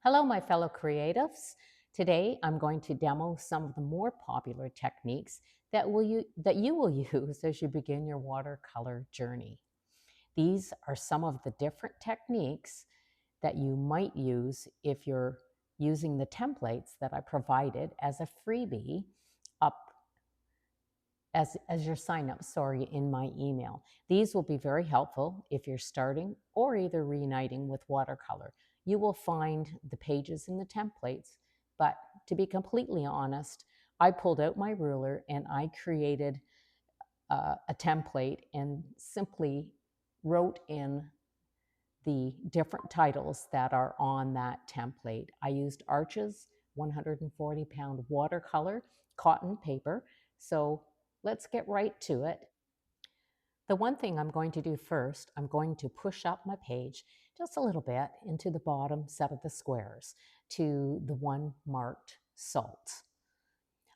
Hello, my fellow creatives. Today, I'm going to demo some of the more popular techniques that you will use as you begin your watercolor journey. These are some of the different techniques that you might use if you're using the templates that I provided as a freebie up as your sign up, in my email. These will be very helpful if you're starting or either reuniting with watercolor. You will find the pages in the templates, but to be completely honest, I pulled out my ruler and I created a template and simply wrote in the different titles that are on that template. I used Arches 140-pound watercolor cotton paper. So let's get right to it. The one thing I'm going to do first, I'm going to push up my page just a little bit into the bottom set of the squares to the one marked salt.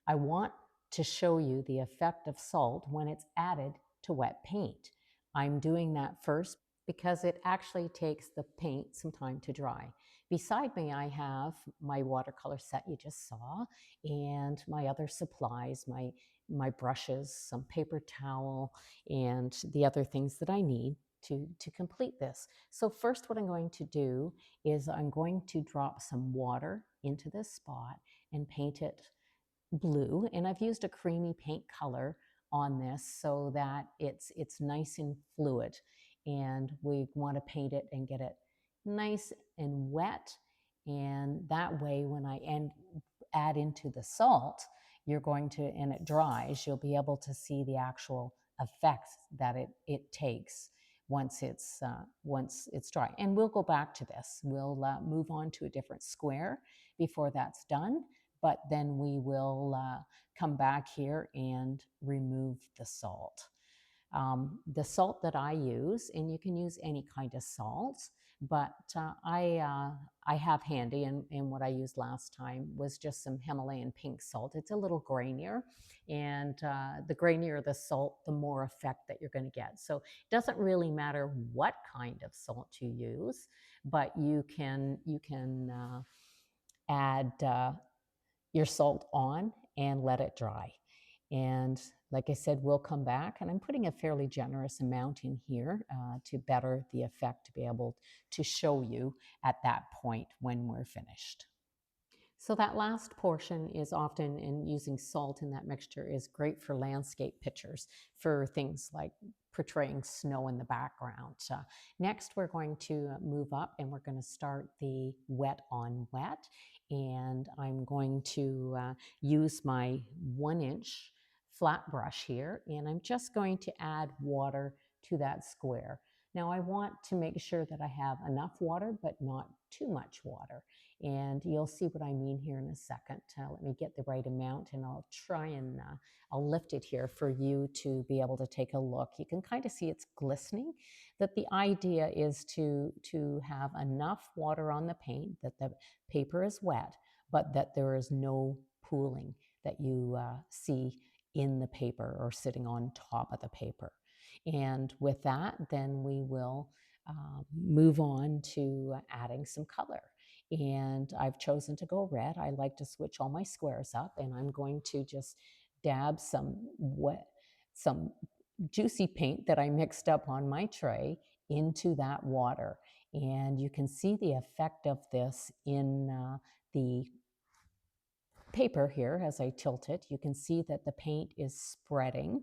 I want to show you the effect of salt when it's added to wet paint. I'm doing that first because it actually takes the paint some time to dry. Beside me, I have my watercolor set you just saw and my other supplies, my brushes, some paper towel, and the other things that I need to complete this. So first what I'm going to do is I'm going to drop some water into this spot and paint it blue, and I've used a creamy paint color on this so that it's nice and fluid, and we want to paint it and get it nice and wet, and that way when I add into the salt, you're going to, and it dries, you'll be able to see the actual effects that it takes once it's dry. And we'll go back to this. We'll move on to a different square before that's done, but then we will come back here and remove the salt. The salt that I use, and you can use any kind of salt, but I have handy, and what I used last time was just some Himalayan pink salt. It's a little grainier, and the grainier the salt, the more effect that you're going to get. So it doesn't really matter what kind of salt you use, but you can add your salt on and let it dry. And like I said, we'll come back, and I'm putting a fairly generous amount in here to better the effect, to be able to show you at that point when we're finished. So that last portion is often, in using salt in that mixture, is great for landscape pictures, for things like portraying snow in the background. Next, we're going to move up and we're going to start the wet on wet. And I'm going to use my 1-inch flat brush here, and I'm just going to add water to that square. Now I want to make sure that I have enough water, but not too much water. And you'll see what I mean here in a second. Let me get the right amount, and I'll try and I'll lift it here for you to be able to take a look. You can kind of see it's glistening. That the idea is to have enough water on the paint that the paper is wet, but that there is no pooling that you see in the paper or sitting on top of the paper. And with that, then we will move on to adding some color. And I've chosen to go red. I like to switch all my squares up, and I'm going to just dab some juicy paint that I mixed up on my tray into that water. And you can see the effect of this in the paper here. As I tilt it, you can see that the paint is spreading,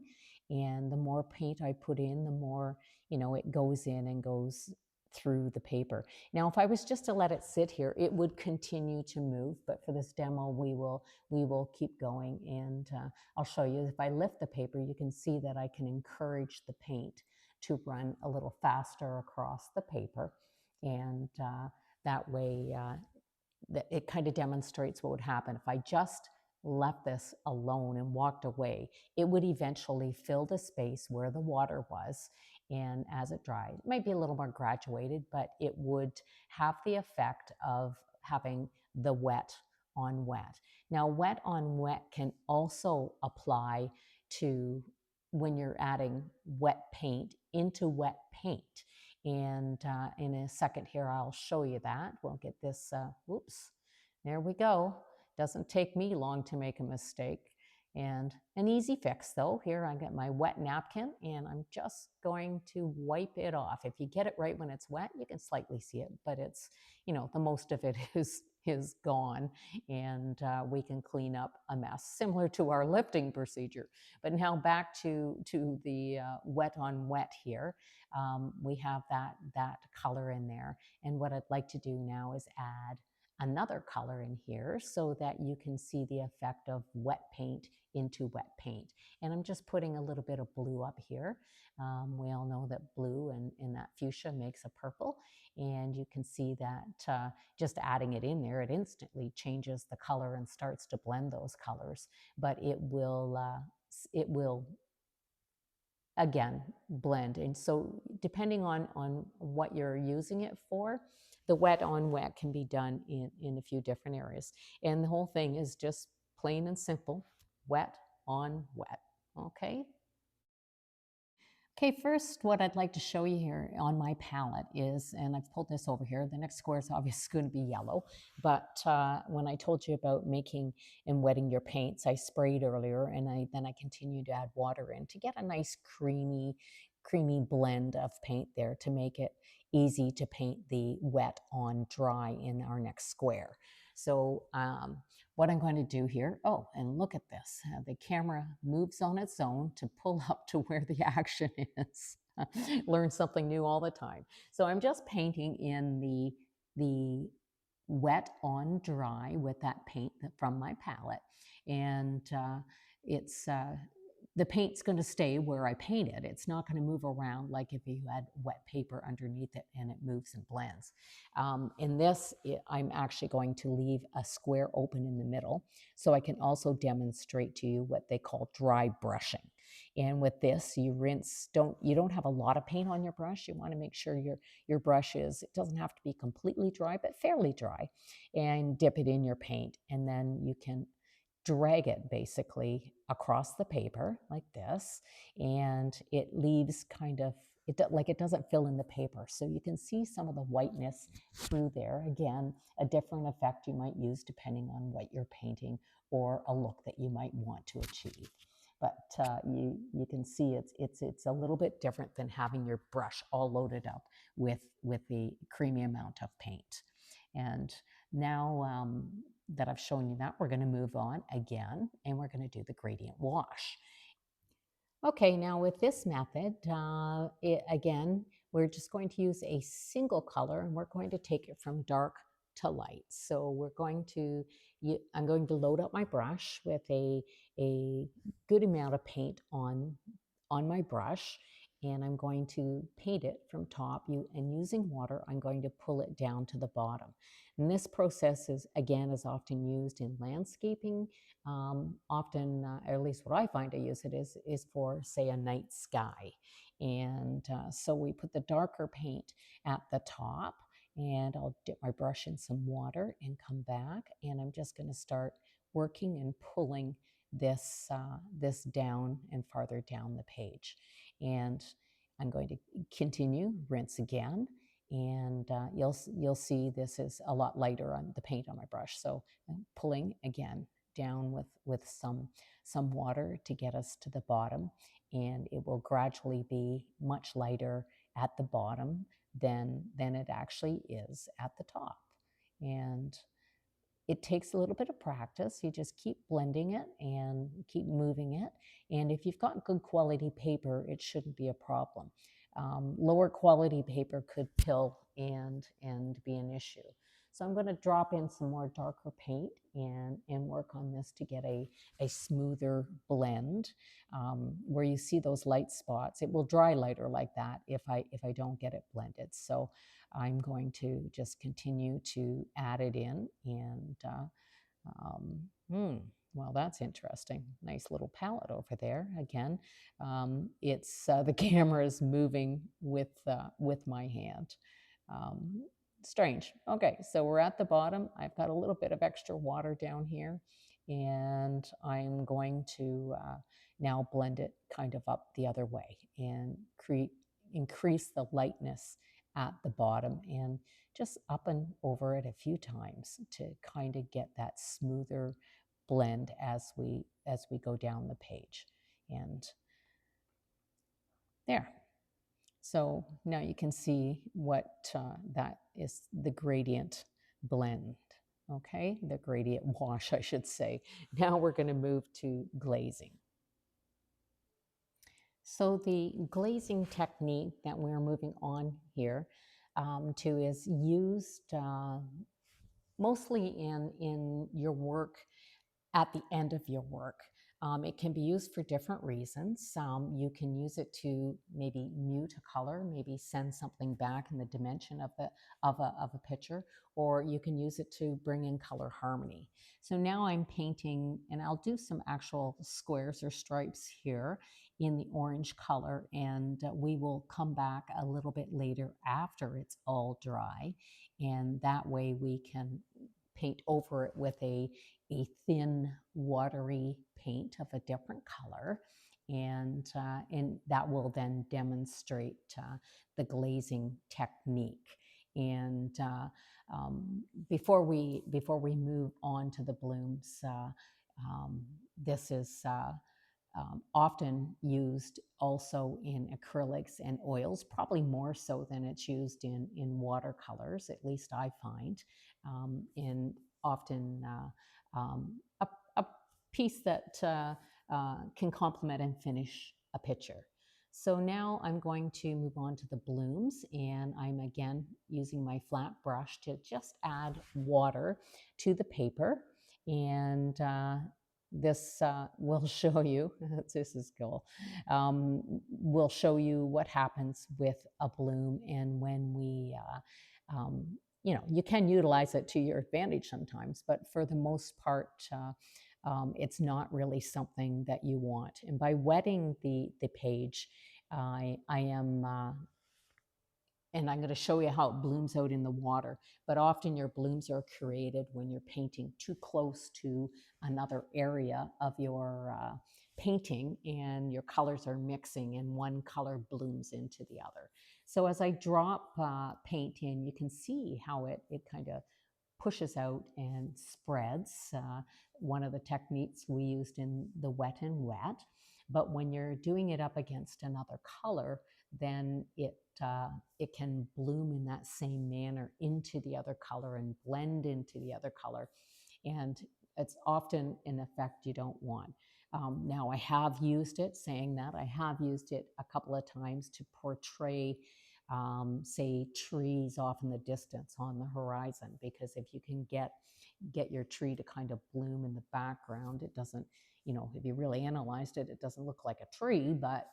and the more paint I put in, the more it goes in and goes through the paper. Now if I was just to let it sit here, it would continue to move, but for this demo we will keep going, and I'll show you. If I lift the paper, you can see that I can encourage the paint to run a little faster across the paper, and that way that it kind of demonstrates what would happen if I just left this alone and walked away. It would eventually fill the space where the water was, and as it dried, it might be a little more graduated, but it would have the effect of having the wet on wet. Now, wet on wet can also apply to when you're adding wet paint into wet paint. And in a second here, I'll show you that. We'll get this, whoops, there we go. Doesn't take me long to make a mistake. And an easy fix though, here I got my wet napkin and I'm just going to wipe it off. If you get it right when it's wet, you can slightly see it, but it's, the most of it is gone, and we can clean up a mess, similar to our lifting procedure. But now back to the wet on wet here. We have that color in there, and what I'd like to do now is add another color in here so that you can see the effect of wet paint into wet paint. And I'm just putting a little bit of blue up here. We all know that blue and that fuchsia makes a purple, and you can see that just adding it in there, it instantly changes the color and starts to blend those colors. But it will again blend. And so depending on what you're using it for, the wet on wet can be done in a few different areas. And the whole thing is just plain and simple, wet on wet. Okay. Okay, first, what I'd like to show you here on my palette is, and I've pulled this over here, the next square is obviously going to be yellow, but when I told you about making and wetting your paints, I sprayed earlier, and then I continued to add water in to get a nice creamy blend of paint there to make it easy to paint the wet on dry in our next square. So what I'm going to do here, oh, and look at this. The camera moves on its own to pull up to where the action is. Learn something new all the time. So I'm just painting in the wet on dry with that paint from my palette. And it's the paint's going to stay where I painted. It's not going to move around like if you had wet paper underneath it and it moves and blends. In this, I'm actually going to leave a square open in the middle so I can also demonstrate to you what they call dry brushing. And with this, you rinse, you don't have a lot of paint on your brush. You want to make sure your brush it doesn't have to be completely dry, but fairly dry, and dip it in your paint. And then you can drag it basically across the paper like this, and it leaves it doesn't fill in the paper, so you can see some of the whiteness through there. Again, a different effect you might use depending on what you're painting or a look that you might want to achieve. But you can see it's a little bit different than having your brush all loaded up with the creamy amount of paint. And now that I've shown you that, we're going to move on again, and we're going to do the gradient wash. Okay, now with this method, again, we're just going to use a single color, and we're going to take it from dark to light. So I'm going to load up my brush with a good amount of paint on my brush, and I'm going to paint it from top. And using water, I'm going to pull it down to the bottom. And this process is often used in landscaping. Often, or at least what I find to use it is for, say, a night sky. And so we put the darker paint at the top, and I'll dip my brush in some water and come back, and I'm just going to start working and pulling this down and farther down the page. And I'm going to continue, rinse again, and you'll see this is a lot lighter on the paint on my brush. So I'm pulling again down with some water to get us to the bottom, and it will gradually be much lighter at the bottom than it actually is at the top. And it takes a little bit of practice. You just keep blending it and keep moving it. And if you've got good quality paper, it shouldn't be a problem. Lower quality paper could pill and be an issue. So I'm going to drop in some more darker paint and work on this to get a smoother blend. Where you see those light spots, it will dry lighter like that if I don't get it blended. So I'm going to just continue to add it in, and well, that's interesting. Nice little palette over there. Again, it's the camera is moving with my hand. Strange. Okay, so we're at the bottom. I've got a little bit of extra water down here, and I'm going to now blend it kind of up the other way and increase the lightness at the bottom and just up and over it a few times to kind of get that smoother blend as we go down the page. And there. So now you can see what that is, the gradient blend. Okay, the gradient wash, I should say. Now we're going to move to glazing. So the glazing technique that we're moving on here to is used mostly in your work at the end of your work. It can be used for different reasons. You can use it to maybe mute a color, maybe send something back in the dimension of a picture, or you can use it to bring in color harmony. So now I'm painting, and I'll do some actual squares or stripes here in the orange color, and we will come back a little bit later after it's all dry, and that way we can paint over it with a thin, watery paint of a different color. And that will then demonstrate the glazing technique. And before we move on to the blooms, this is often used also in acrylics and oils, probably more so than it's used in watercolors, at least I find. And often a piece that can complement and finish a picture. So now I'm going to move on to the blooms, and I'm again using my flat brush to just add water to the paper. And this will show you, this is cool, will show you what happens with a bloom, and when we you can utilize it to your advantage sometimes, but for the most part, it's not really something that you want. And by wetting the page, I am, and I'm going to show you how it blooms out in the water, but often your blooms are created when you're painting too close to another area of your painting, and your colors are mixing and one color blooms into the other. So as I drop paint in, you can see how it kind of pushes out and spreads. One of the techniques we used in the wet and wet. But when you're doing it up against another color, then it can bloom in that same manner into the other color and blend into the other color. And it's often an effect you don't want. Now, I have used it, saying that, I have used it a couple of times to portray say trees off in the distance on the horizon, because if you can get your tree to kind of bloom in the background, it doesn't, if you really analyzed it, it doesn't look like a tree, but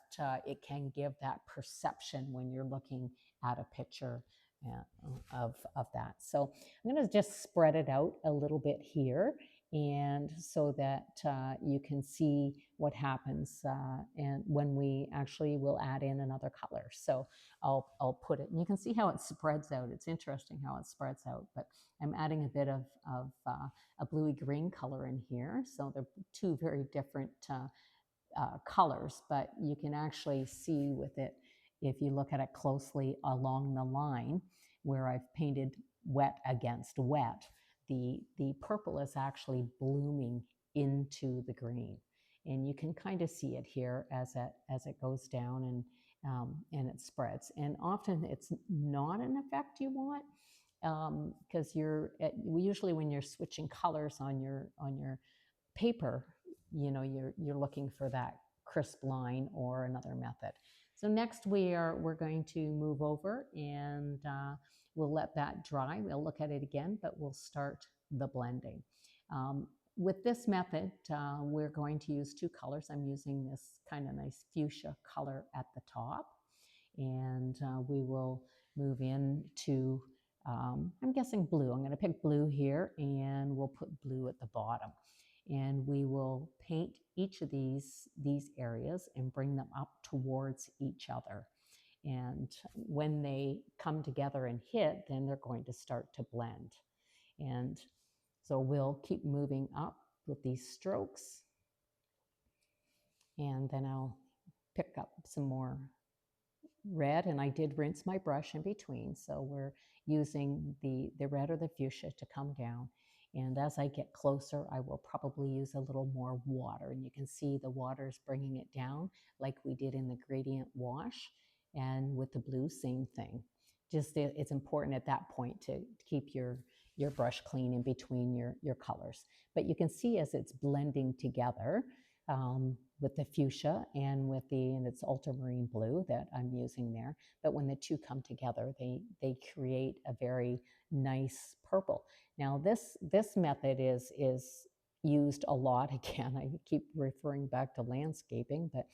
it can give that perception when you're looking at a picture of that. So I'm going to just spread it out a little bit here, and so that you can see what happens and when we actually will add in another color. So I'll put it, and you can see how it spreads out. It's interesting how it spreads out, but I'm adding a bit of a bluey green color in here. So they're two very different colors, but you can actually see with it, if you look at it closely along the line where I've painted wet against wet, the purple is actually blooming into the green. And you can kind of see it here as it goes down and it spreads. And often it's not an effect you want, because usually when you're switching colors on your paper, you're looking for that crisp line or another method. So next we're going to move over, and we'll let that dry. We'll look at it again, but we'll start the blending. With this method, we're going to use two colors. I'm using this kind of nice fuchsia color at the top, and we will move into, I'm guessing blue. I'm going to pick blue here, and we'll put blue at the bottom. And we will paint each of these areas and bring them up towards each other. And when they come together and hit, then they're going to start to blend. And so we'll keep moving up with these strokes. And then I'll pick up some more red, and I did rinse my brush in between. So we're using the red or the fuchsia to come down. And as I get closer, I will probably use a little more water. And you can see the water is bringing it down like we did in the gradient wash. And with the blue, same thing. Just it's important at that point to keep your brush clean in between your colors. But you can see as it's blending together, with the fuchsia and with and it's ultramarine blue that I'm using there. But when the two come together, they create a very nice purple. Now this method is used a lot. Again, I keep referring back to landscaping, but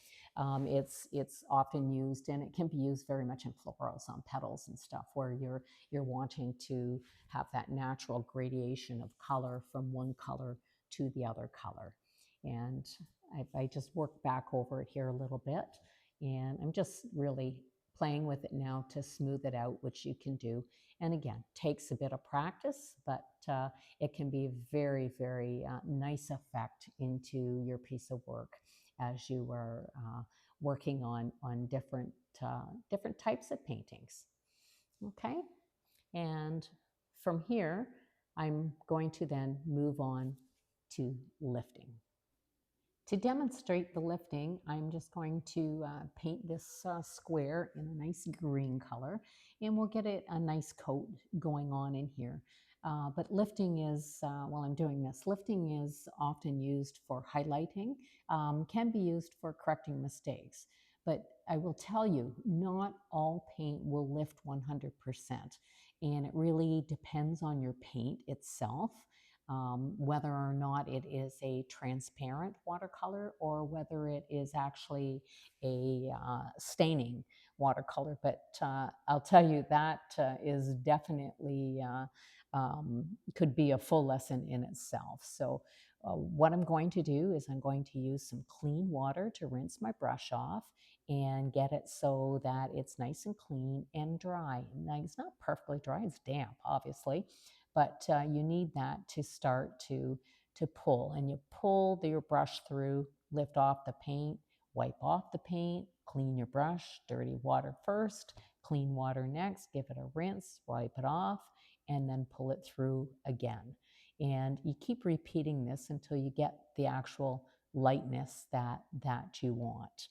it's often used, and it can be used very much in florals on petals and stuff, where you're wanting to have that natural gradation of color from one color to the other color. And I just work back over it here a little bit, and I'm just really playing with it now to smooth it out, which you can do. And again, takes a bit of practice, but it can be a very, very nice effect into your piece of work as you are working on different types of paintings. Okay, and from here, I'm going to then move on to lifting. To demonstrate the lifting, I'm just going to paint this square in a nice green color, and we'll get a nice coat going on in here. But lifting is, while I'm doing this, lifting is often used for highlighting, can be used for correcting mistakes. But I will tell you, not all paint will lift 100%, and it really depends on your paint itself. Whether or not it is a transparent watercolor or whether it is actually a staining watercolor. But I'll tell you that is definitely could be a full lesson in itself. So what I'm going to do is I'm going to use some clean water to rinse my brush off and get it so that it's nice and clean and dry. Now, it's not perfectly dry, it's damp, obviously, but you need that to start to pull. And you pull your brush through, lift off the paint, wipe off the paint, clean your brush, dirty water first, clean water next, give it a rinse, wipe it off, and then pull it through again. And you keep repeating this until you get the actual lightness that you want.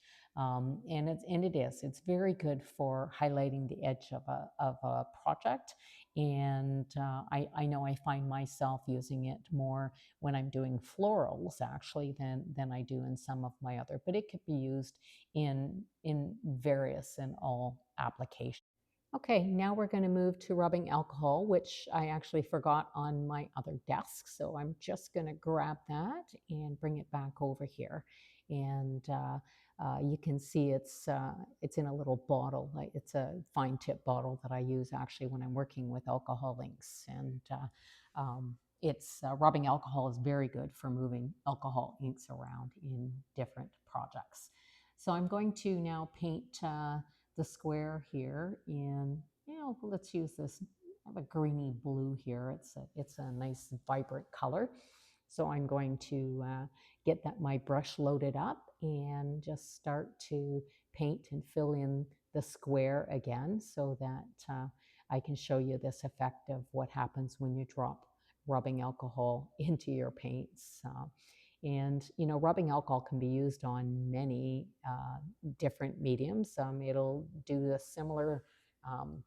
It's very good for highlighting the edge of a project. And I know I find myself using it more when I'm doing florals actually than I do in some of my other, but it could be used in various and all applications. Okay, now we're going to move to rubbing alcohol, which I actually forgot on my other desk. So I'm just going to grab that and bring it back over here. And you can see it's in a little bottle. It's a fine tip bottle that I use actually when I'm working with alcohol inks. And it's rubbing alcohol is very good for moving alcohol inks around in different projects. So I'm going to now paint the square here in, let's use this, I have a greeny blue here. It's a nice vibrant color. So I'm going to get my brush loaded up and just start to paint and fill in the square again so that I can show you this effect of what happens when you drop rubbing alcohol into your paints. And rubbing alcohol can be used on many different mediums. It'll do a similar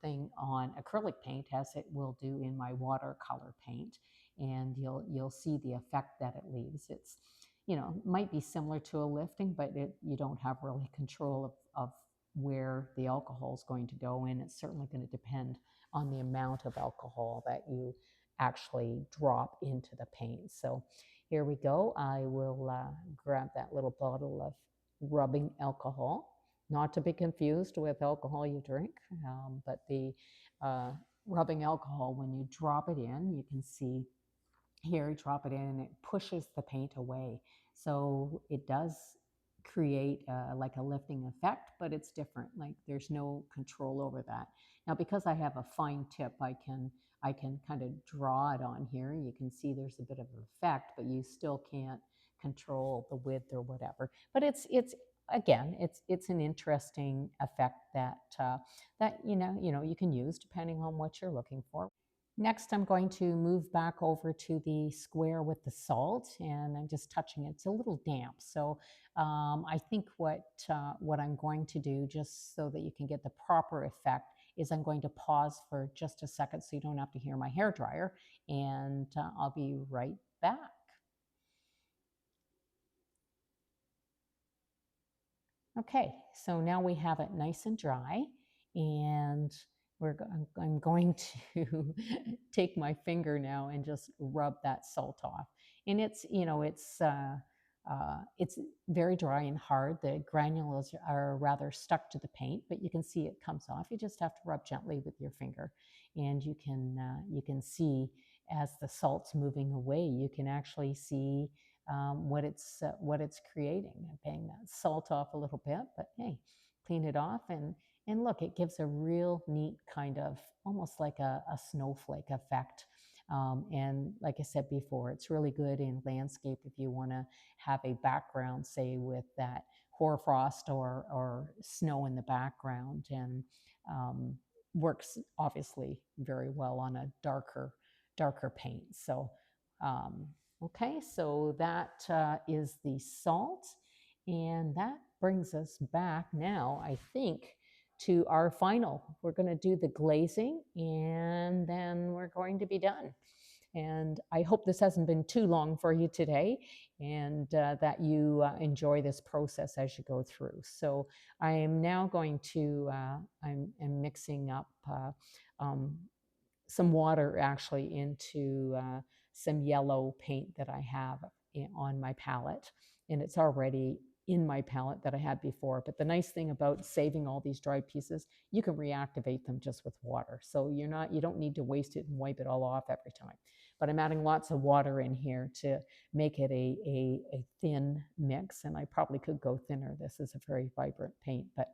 thing on acrylic paint as it will do in my watercolor paint, and you'll see the effect that it leaves. It's might be similar to a lifting, but you don't have really control of where the alcohol is going to go in. It's certainly going to depend on the amount of alcohol that you actually drop into the paint. So here we go. I will grab that little bottle of rubbing alcohol, not to be confused with alcohol you drink, but the rubbing alcohol, when you drop it in, you can see here, drop it in and it pushes the paint away. So it does create like a lifting effect, but it's different. Like there's no control over that. Now, because I have a fine tip, I can kind of draw it on here. You can see there's a bit of an effect, but you still can't control the width or whatever. But it's again, it's an interesting effect that that you can use depending on what you're looking for. Next, I'm going to move back over to the square with the salt, and I'm just touching it. It's a little damp, so I think what I'm going to do, just so that you can get the proper effect, is I'm going to pause for just a second so you don't have to hear my hair dryer, and I'll be right back. Okay, so now we have it nice and dry, and I'm going to take my finger now and just rub that salt off. And it's very dry and hard. The granules are rather stuck to the paint, but you can see it comes off. You just have to rub gently with your finger, and you can see as the salt's moving away, you can actually see what it's creating. I'm paying that salt off a little bit, but hey, clean it off, and look, it gives a real neat kind of almost like a snowflake effect. And like I said before, it's really good in landscape if you want to have a background, say with that hoarfrost or snow in the background, and um, works obviously very well on a darker paint. So um, okay, so that is the salt. And that brings us back now, I think, to our final. We're going to do the glazing, and then we're going to be done. And I hope this hasn't been too long for you today, and that you enjoy this process as you go through. So I am now going to, I'm mixing up um, some water actually into some yellow paint that I have on my palette. And it's already in my palette that I had before. But the nice thing about saving all these dried pieces, you can reactivate them just with water. So you don't need to waste it and wipe it all off every time. But I'm adding lots of water in here to make it a thin mix. And I probably could go thinner. This is a very vibrant paint, but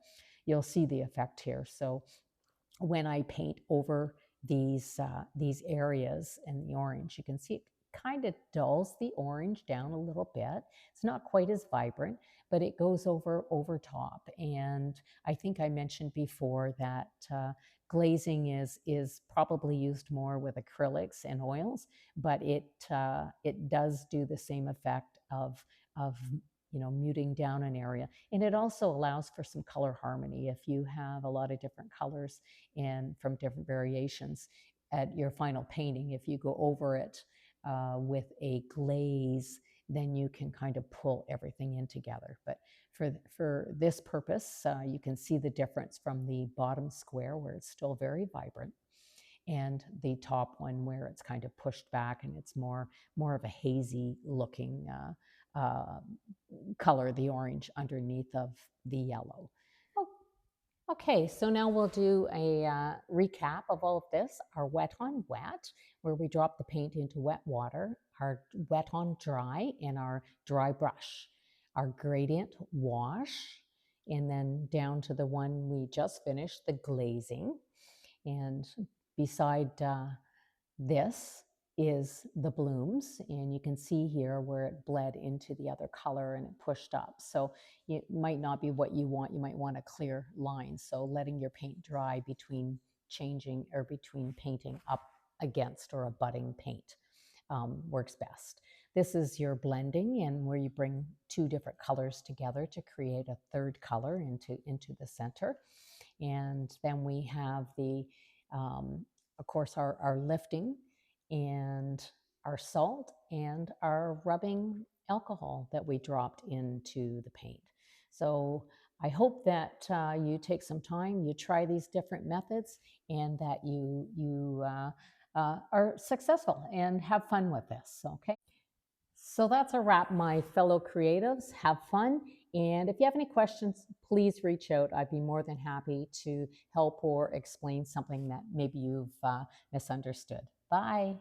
you'll see the effect here. So when I paint over these areas in the orange, you can see it kind of dulls the orange down a little bit. It's not quite as vibrant, but it goes over top. And I think I mentioned before that glazing is probably used more with acrylics and oils, but it does do the same effect of muting down an area. And it also allows for some color harmony. If you have a lot of different colors and from different variations at your final painting, if you go over it with a glaze, then you can kind of pull everything in together. But for this purpose, you can see the difference from the bottom square where it's still very vibrant, and the top one where it's kind of pushed back and it's more of a hazy looking color, the orange underneath of the yellow. Oh, okay, so now we'll do a recap of all of this. Our wet on wet, where we drop the paint into wet water, our wet on dry, and our dry brush, our gradient wash, and then down to the one we just finished, the glazing. And beside this is the blooms, and you can see here where it bled into the other color and it pushed up. So it might not be what you want. You might want a clear line. So letting your paint dry between changing or between painting up against or abutting paint works best. This is your blending, and where you bring two different colors together to create a third color into the center. And then we have of course, our lifting and our salt and our rubbing alcohol that we dropped into the paint. So I hope that you take some time, you try these different methods, and that you are successful and have fun with this. Okay. So that's a wrap, my fellow creatives. Have fun. And if you have any questions, please reach out. I'd be more than happy to help or explain something that maybe you've misunderstood. Bye.